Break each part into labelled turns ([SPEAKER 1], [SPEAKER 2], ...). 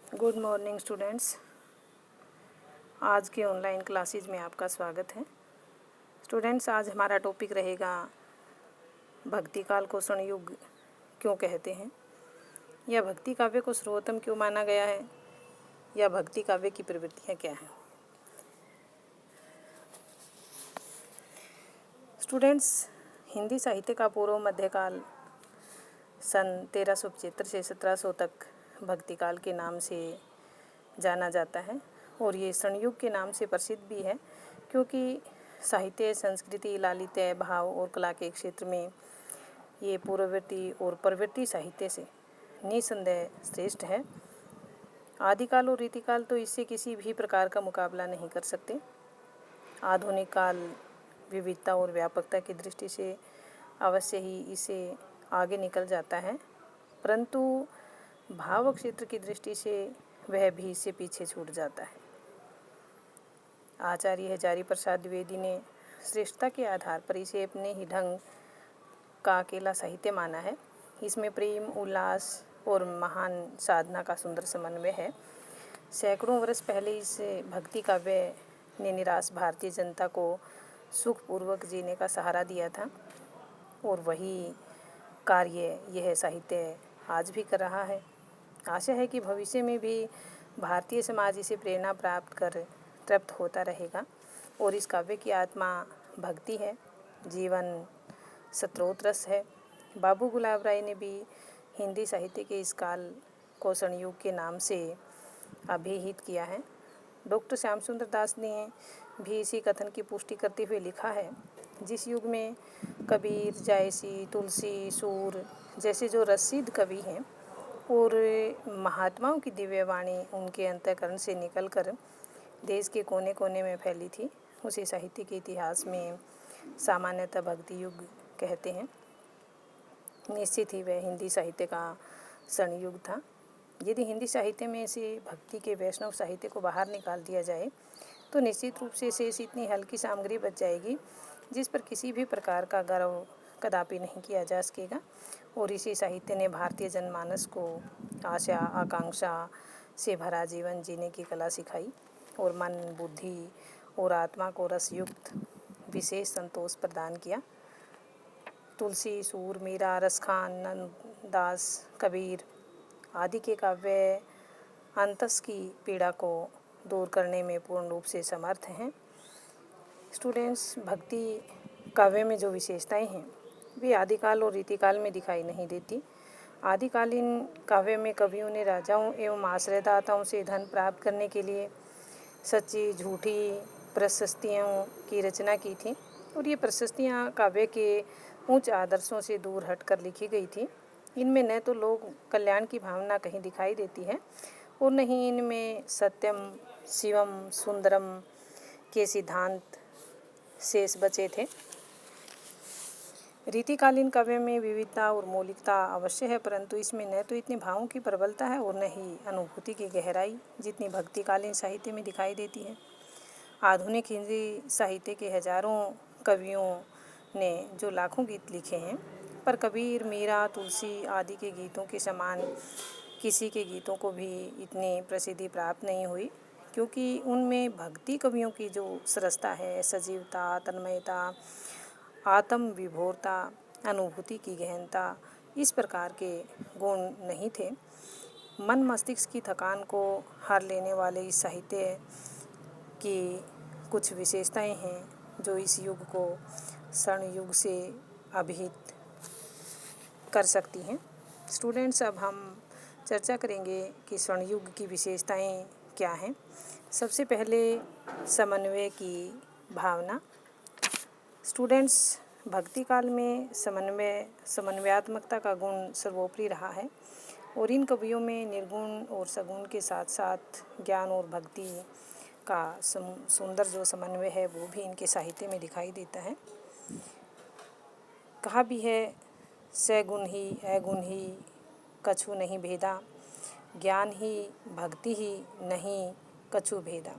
[SPEAKER 1] Good morning students. आज के online classes में आपका स्वागत है। स्टूडेंट्स, आज हमारा टॉपिक रहेगा भक्ति काल को स्वर्ण युग क्यों कहते हैं, या भक्ति काव्य को सर्वोत्तम क्यों माना गया है, या भक्ति काव्य की प्रवृत्तियाँ क्या हैं। स्टूडेंट्स, हिंदी साहित्य का पूर्व मध्यकाल सन 1375 से 1700 तक भक्ति काल के नाम से जाना जाता है, और ये स्वर्णयुग के नाम से प्रसिद्ध भी है क्योंकि साहित्य, संस्कृति, लालित्य, भाव और कला के क्षेत्र में ये पूर्ववर्ती और परवर्ती साहित्य से निसंदेह श्रेष्ठ है। आदिकाल और रीतिकाल तो इससे किसी भी प्रकार का मुकाबला नहीं कर सकते। आधुनिक काल विविधता और व्यापकता की दृष्टि से अवश्य ही इसे आगे निकल जाता है, परंतु भाव क्षेत्र की दृष्टि से वह भी इससे पीछे छूट जाता है। आचार्य हजारी प्रसाद द्विवेदी ने श्रेष्ठता के आधार पर इसे अपने ही ढंग का अकेला साहित्य माना है। इसमें प्रेम, उल्लास और महान साधना का सुंदर समन्वय है। सैकड़ों वर्ष पहले इस भक्ति काव्य ने निराश भारतीय जनता को सुखपूर्वक जीने का सहारा दिया था, और वही कार्य यह साहित्य आज भी कर रहा है। आशा है कि भविष्य में भी भारतीय समाज इसे प्रेरणा प्राप्त कर तृप्त होता रहेगा, और इस काव्य की आत्मा भक्ति है, जीवन स्रोत रस है। बाबू गुलाब राय ने भी हिंदी साहित्य के इस काल को स्वर्णयुग के नाम से अभिहित किया है। डॉक्टर श्याम सुंदर दास ने भी इसी कथन की पुष्टि करते हुए लिखा है, जिस युग में कबीर, जायसी, तुलसी, सूर जैसे जो रसीद कवि हैं और महात्माओं की दिव्य वाणी उनके अंतःकरण से निकलकर देश के कोने कोने में फैली थी, उसे साहित्य के इतिहास में सामान्यतः भक्ति युग कहते हैं। निश्चित ही वह हिंदी साहित्य का स्वर्ण युग था। यदि हिंदी साहित्य में से भक्ति के वैष्णव साहित्य को बाहर निकाल दिया जाए तो निश्चित रूप से शेष इतनी हल्की सामग्री बच जाएगी जिस पर किसी भी प्रकार का गर्व कदापि नहीं किया जा सकेगा। और इसी साहित्य ने भारतीय जनमानस को आशा, आकांक्षा से भरा जीवन जीने की कला सिखाई, और मन, बुद्धि और आत्मा को रसयुक्त विशेष संतोष प्रदान किया। तुलसी, सूर, मीरा, रसखान, नंददास, कबीर आदि के काव्य अंतस की पीड़ा को दूर करने में पूर्ण रूप से समर्थ हैं। स्टूडेंट्स, भक्ति काव्य में जो विशेषताएं हैं वे आदिकाल और रीतिकाल में दिखाई नहीं देती। आदिकालीन काव्य में कवियों ने राजाओं एवं आश्रयदाताओं से धन प्राप्त करने के लिए सच्ची झूठी प्रशस्तियों की रचना की थी, और ये प्रशस्तियाँ काव्य के उच्च आदर्शों से दूर हटकर लिखी गई थी। इनमें न तो लोक कल्याण की भावना कहीं दिखाई देती है, और न ही इनमें सत्यम, शिवम, सुंदरम के सिद्धांत शेष बचे थे। रीतिकालीन काव्य में विविधता और मौलिकता अवश्य है, परंतु इसमें न तो इतने भावों की प्रबलता है और न ही अनुभूति की गहराई जितनी भक्तिकालीन साहित्य में दिखाई देती है। आधुनिक हिंदी साहित्य के हजारों कवियों ने जो लाखों गीत लिखे हैं, पर कबीर, मीरा, तुलसी आदि के गीतों के समान किसी के गीतों को भी इतनी प्रसिद्धि प्राप्त नहीं हुई, क्योंकि उनमें भक्ति कवियों की जो सरसता है, सजीवता, तन्मयता, आत्म विभोरता, अनुभूति की गहनता, इस प्रकार के गुण नहीं थे। मन मस्तिष्क की थकान को हर लेने वाले इस साहित्य की कुछ विशेषताएं हैं जो इस युग को स्वर्ण युग से अभिहित कर सकती हैं। स्टूडेंट्स, अब हम चर्चा करेंगे कि स्वर्ण युग की विशेषताएं क्या हैं। सबसे पहले समन्वय की भावना। स्टूडेंट्स, भक्ति काल में समन्वयात्मकता का गुण सर्वोपरि रहा है, और इन कवियों में निर्गुण और सगुण के साथ साथ ज्ञान और भक्ति का सुंदर जो समन्वय है वो भी इनके साहित्य में दिखाई देता है। कहा भी है, सगुण ही अगुण ही कछु नहीं भेदा, ज्ञान ही भक्ति ही नहीं कछु भेदा।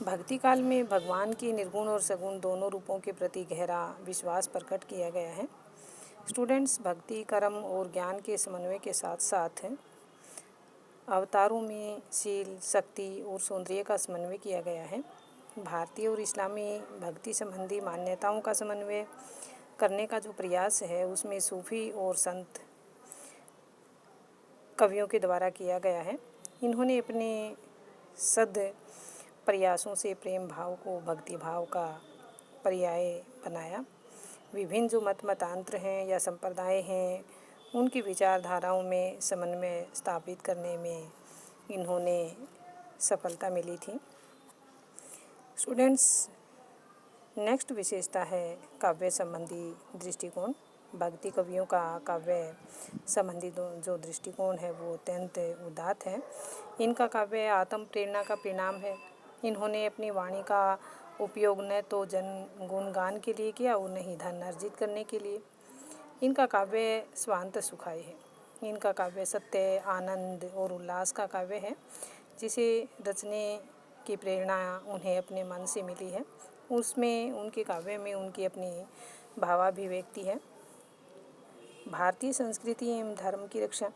[SPEAKER 1] भक्ति काल में भगवान के निर्गुण और सगुण दोनों रूपों के प्रति गहरा विश्वास प्रकट किया गया है। स्टूडेंट्स, भक्ति, कर्म और ज्ञान के समन्वय के साथ साथ अवतारों में शील, शक्ति और सौंदर्य का समन्वय किया गया है। भारतीय और इस्लामी भक्ति संबंधी मान्यताओं का समन्वय करने का जो प्रयास है उसमें सूफी और संत कवियों के द्वारा किया गया है। इन्होंने अपने सद प्रयासों से प्रेम भाव को भक्ति भाव का पर्याय बनाया। विभिन्न जो मतांतर हैं या संप्रदाय हैं उनकी विचारधाराओं में समन्वय स्थापित करने में इन्होंने सफलता मिली थी। स्टूडेंट्स, नेक्स्ट विशेषता है काव्य संबंधी दृष्टिकोण। भक्ति कवियों का काव्य संबंधी जो दृष्टिकोण है वो अत्यंत उदात्त है। इनका काव्य आत्म प्रेरणा का परिणाम है। इन्होंने अपनी वाणी का उपयोग न तो जन गुणगान के लिए किया और न ही धन अर्जित करने के लिए। इनका काव्य स्वांत सुखाय है। इनका काव्य सत्य, आनंद और उल्लास का काव्य है, जिसे रचने की प्रेरणा उन्हें अपने मन से मिली है। उसमें उनके काव्य में उनकी अपनी भावाभिव्यक्ति है। भारतीय संस्कृति एवं धर्म की रक्षा।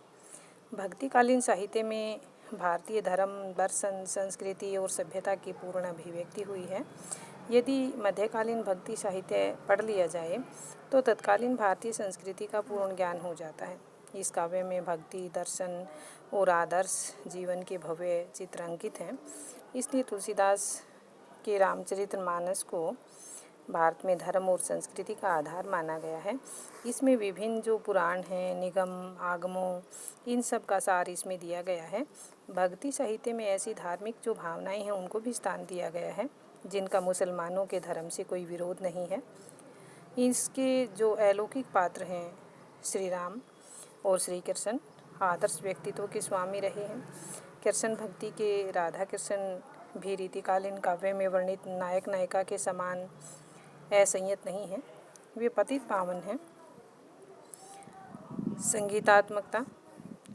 [SPEAKER 1] भक्तिकालीन साहित्य में भारतीय धर्म, दर्शन, संस्कृति और सभ्यता की पूर्ण अभिव्यक्ति हुई है। यदि मध्यकालीन भक्ति साहित्य पढ़ लिया जाए तो तत्कालीन भारतीय संस्कृति का पूर्ण ज्ञान हो जाता है। इस काव्य में भक्ति, दर्शन और आदर्श जीवन के भव्य चित्र अंकित हैं। इसलिए तुलसीदास के रामचरितमानस को भारत में धर्म और संस्कृति का आधार माना गया है। इसमें विभिन्न जो पुराण हैं, निगम, आगमों, इन सब का सार इसमें दिया गया है। भक्ति साहित्य में ऐसी धार्मिक जो भावनाएं हैं उनको भी स्थान दिया गया है जिनका मुसलमानों के धर्म से कोई विरोध नहीं है। इसके जो अलौकिक पात्र हैं श्री राम और श्री कृष्ण आदर्श व्यक्तित्व के स्वामी रहे हैं। कृष्ण भक्ति के राधा कृष्ण भी रीतिकालीन काव्य में वर्णित नायक नायिका के समान असंयत नहीं है, वे पतित पावन हैं। संगीतात्मकता।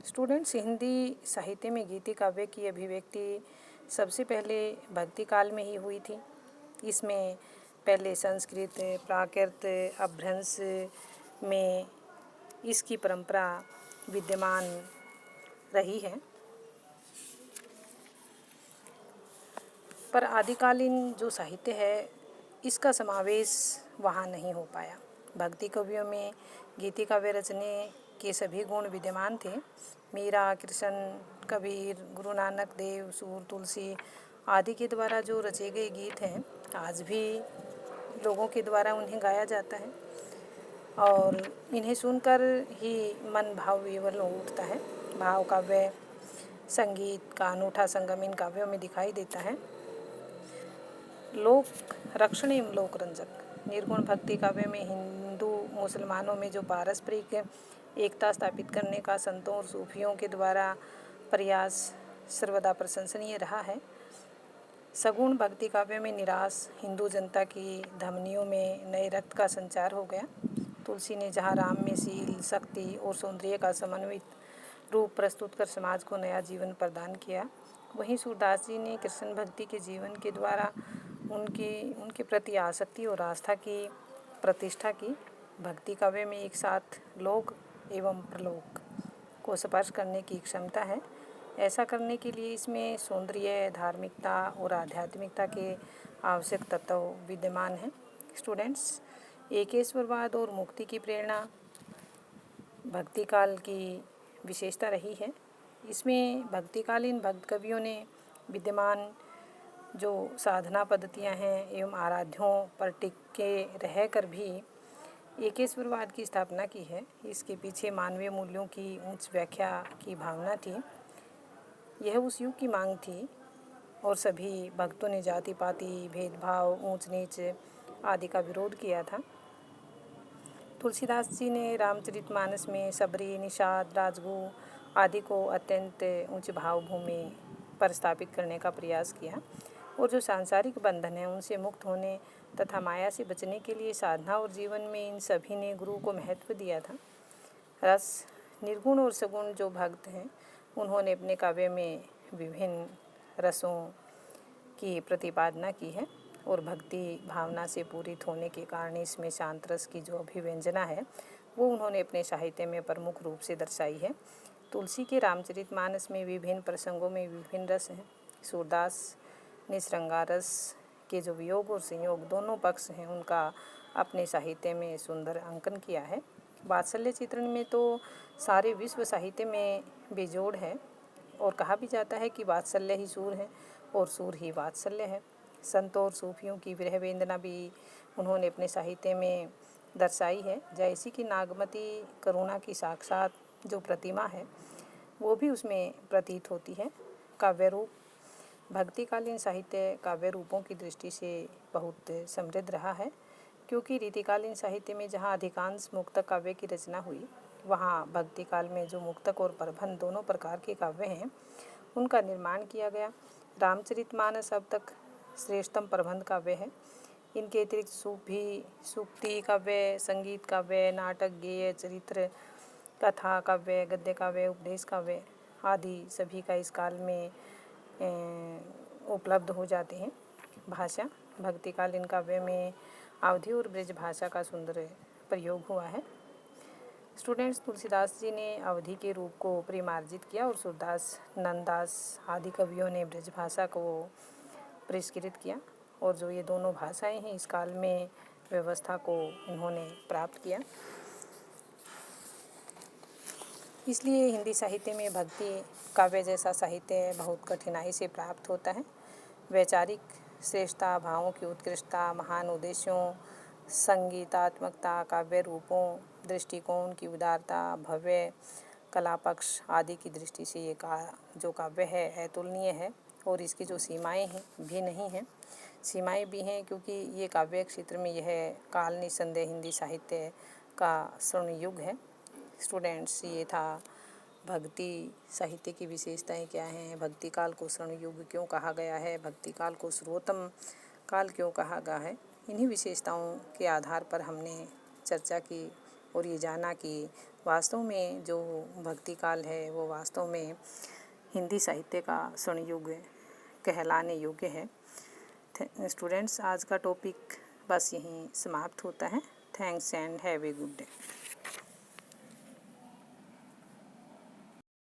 [SPEAKER 1] स्टूडेंट्स, हिंदी साहित्य में गीति काव्य की अभिव्यक्ति सबसे पहले भक्ति काल में ही हुई थी। इसमें पहले संस्कृत, प्राकृत, अपभ्रंश में इसकी परंपरा विद्यमान रही है, पर आदिकालीन जो साहित्य है इसका समावेश वहाँ नहीं हो पाया। भक्ति कवियों में गीति काव्य रचने के सभी गुण विद्यमान थे। मीरा, कृष्ण, कबीर, गुरु नानक देव, सूर, तुलसी आदि के द्वारा जो रचे गए गीत हैं आज भी लोगों के द्वारा उन्हें गाया जाता है और इन्हें सुनकर ही मन भाव विवल हो उठता है। भाव काव्य संगीत का अनूठा संगम इन काव्यों में दिखाई देता है। लोक रक्षण एवं लोक रंजक। निर्गुण भक्ति काव्य में हिंदू मुसलमानों में जो पारस्परिक एकता स्थापित करने का संतों और सूफियों के द्वारा प्रयास सर्वदा प्रशंसनीय रहा है। सगुण भक्ति काव्य में निराश हिंदू जनता की धमनियों में नए रक्त का संचार हो गया। तुलसी ने जहाँ राम में शील, शक्ति और सौंदर्य का समन्वित रूप प्रस्तुत कर समाज को नया जीवन प्रदान किया, वहीं सूरदास जी ने कृष्ण भक्ति के जीवन के द्वारा उनके प्रति आसक्ति और आस्था की प्रतिष्ठा की। भक्ति काव्य में एक साथ लोक एवं प्रलोक को स्पर्श करने की क्षमता है। ऐसा करने के लिए इसमें सौंदर्य, धार्मिकता और आध्यात्मिकता के आवश्यक तत्व विद्यमान हैं। स्टूडेंट्स, एकेश्वरवाद और मुक्ति की प्रेरणा भक्ति काल की विशेषता रही है। इसमें भक्तिकालीन भक्त कवियों ने विद्यमान जो साधना पद्धतियां हैं एवं आराध्यों पर टिके रहकर भी एकेश्वरवाद की स्थापना की है। इसके पीछे मानवीय मूल्यों की उच्च व्याख्या की भावना थी। यह उस युग की मांग थी और सभी भक्तों ने जाति पाति, भेदभाव, ऊंच नीच आदि का विरोध किया था। तुलसीदास जी ने रामचरितमानस में सबरी, निषाद, राजगु आदि को अत्यंत उच्च भावभूमि पर स्थापित करने का प्रयास किया और जो सांसारिक बंधन है उनसे मुक्त होने तथा माया से बचने के लिए साधना और जीवन में इन सभी ने गुरु को महत्व दिया था। रस, निर्गुण और सगुण जो भक्त हैं उन्होंने अपने काव्य में विभिन्न रसों की प्रतिपादना की है और भक्ति भावना से पूरित होने के कारण इसमें शांत रस की जो अभिव्यंजना है वो उन्होंने अपने साहित्य में प्रमुख रूप से दर्शाई है। तुलसी के रामचरितमानस में विभिन्न प्रसंगों में विभिन्न रस हैं। सूरदास ने श्रृंगार रस के जो वियोग और संयोग दोनों पक्ष हैं उनका अपने साहित्य में सुंदर अंकन किया है। वात्सल्य चित्रण में तो सारे विश्व साहित्य में बेजोड़ है और कहा भी जाता है कि वात्सल्य ही सूर है और सूर ही वात्सल्य है। संतों और सूफियों की विरह वेदना भी उन्होंने अपने साहित्य में दर्शाई है। जैसी कि नागमती करुणा की साक्षात जो प्रतिमा है वो भी उसमें प्रतीत होती है। काव्य रूप भक्तिकालीन साहित्य काव्य रूपों की दृष्टि से बहुत समृद्ध रहा है, क्योंकि रीतिकालीन साहित्य में जहाँ अधिकांश मुक्तक काव्य की रचना हुई, वहाँ भक्तिकाल में जो मुक्तक और प्रबंध दोनों प्रकार के काव्य हैं उनका निर्माण किया गया। रामचरितमानस अब तक श्रेष्ठतम प्रबंध काव्य है। इनके अतिरिक्त सूक्ति काव्य, संगीत काव्य, नाटक, गेय, चरित्र, कथा काव्य, गद्य काव्य, उपदेश काव्य आदि सभी का इस काल में उपलब्ध हो जाते हैं। भाषा भक्तिकालीन काव्य में अवधी और ब्रज भाषा का सुंदर प्रयोग हुआ है। स्टूडेंट्स, तुलसीदास जी ने अवधी के रूप को परिमार्जित किया और सूरदास, नंददास आदि कवियों ने ब्रज भाषा को परिष्कृत किया और जो ये दोनों भाषाएं हैं इस काल में व्यवस्था को इन्होंने प्राप्त किया। इसलिए हिंदी साहित्य में भक्ति काव्य जैसा साहित्य बहुत कठिनाई से प्राप्त होता है। वैचारिक श्रेष्ठता, भावों की उत्कृष्टता, महान उद्देश्यों, संगीतात्मकता, काव्य रूपों, दृष्टिकोण की उदारता, भव्य कला पक्ष आदि की दृष्टि से ये जो काव्य है अतुलनीय है और इसकी जो सीमाएं हैं भी नहीं हैं। सीमाएं भी हैं क्योंकि ये काव्य क्षेत्र में यह काल निसंदेह हिंदी साहित्य का स्वर्ण युग है। स्टूडेंट्स, ये था भक्ति साहित्य की विशेषताएं क्या हैं, भक्ति काल को स्वर्ण युग क्यों कहा गया है, भक्ति काल को सर्वोत्तम काल क्यों कहा गया है। इन्हीं विशेषताओं के आधार पर हमने चर्चा की और ये जाना कि वास्तव में जो भक्ति काल है वो वास्तव में हिंदी साहित्य का स्वर्ण युग कहलाने योग्य है। स्टूडेंट्स, आज का टॉपिक बस यहीं समाप्त होता है। Thanks and have a good day.